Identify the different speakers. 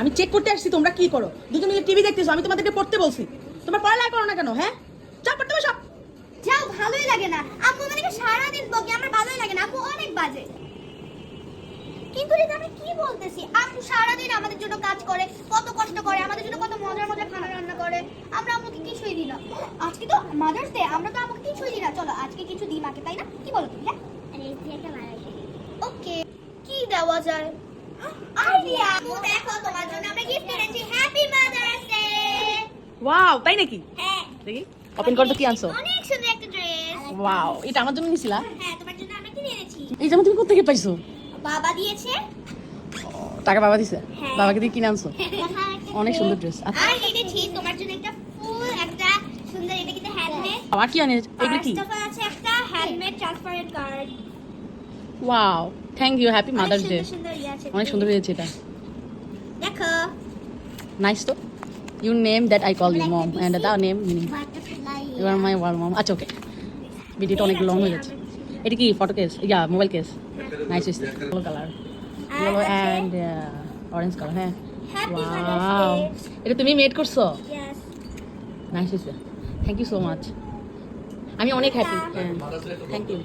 Speaker 1: আমি চেক করতে আসছি তোমরা কি করো, দুজন মিলে টিভি দেখতেছো, আমি তোমাদেরকে পড়তে বলছি, তোমরা পড়ালেখা করো না কেন? হ্যাঁ যাও পড়তে বসো।
Speaker 2: যাও, ভালোই লাগে না আম্মু আমাদেরকে সারাদিন বকে, আমার ভালোই লাগে না, আম্মু অনেক বাজে। কিন্তু রিতা আমি কি বলতেছি, আম্মু সারাদিন আমাদের জন্য কাজ করে, কত কষ্ট করে আমাদের জন্য, কত মজার মজার খানা রান্না করে, আমরা আম্মুকে কিছুই দিই না। আজকে তো মাদার্স ডে, আমরা তো আম্মুকে কিছুই দিই না, চলো আজকে কিছু দিই মাকে, তাই না? কি বলো তুমি? হ্যাঁ ওকে, কি দেওয়া যায়? আইডিয়া, আম্মু দেখো তোমার জন্য আমরা গিফট এনেছি, হ্যাপি মাদার্স ডে।
Speaker 1: ওয়াও, তাই নাকি?
Speaker 2: হ্যাঁ,
Speaker 1: দেখি ওপেন করতে কি আনছো?
Speaker 2: অনেক সুন্দর একটা ড্রেস।
Speaker 1: ওয়াও, এটা আমার জন্য নিছিলা?
Speaker 2: হ্যাঁ, তোমার জন্য আমরা কিনে এনেছি।
Speaker 1: এই জামা তুমি কোথা থেকে পাইছো?
Speaker 2: বাবা দিয়েছে।
Speaker 1: টাকা বাবা দিছে?
Speaker 2: হ্যাঁ।
Speaker 1: বাবাকে দিয়ে কিনে আনছো? অনেক সুন্দর ড্রেস।
Speaker 2: আর এনেছি তোমার জন্য একটা ফুল, একটা সুন্দর, এটা কিন্তু হ্যান্ডমেড।
Speaker 1: বাবা কি আনে? এগুলো কি?
Speaker 2: ফার্স্ট অফ অল আছে একটা handmade transparent card.
Speaker 1: Wow, thank you, happy mother's day.
Speaker 2: সুন্দর ইয়ে আছে।
Speaker 1: অনেক সুন্দর হয়েছে এটা।
Speaker 2: দেখো।
Speaker 1: নাইস তো। You name that I call you mom and the name meaning you are my world mom. আচ্ছা ওকে, ভিডিওটা অনেক লং হয়ে যাচ্ছে। এটা কি photo case? Yeah mobile case. Nice হয়েছে, yellow colour, yellow and orange colour. হ্যাঁ
Speaker 2: হ্যাপি
Speaker 1: ওয়াও,
Speaker 2: মাদার্স
Speaker 1: এটা তুমি মেড করছো?
Speaker 2: ডে। ইয়েস।
Speaker 1: নাইস হয়েছে, থ্যাংক ইউ সো মাচ। আমি অনেক হ্যাপি। Thank you.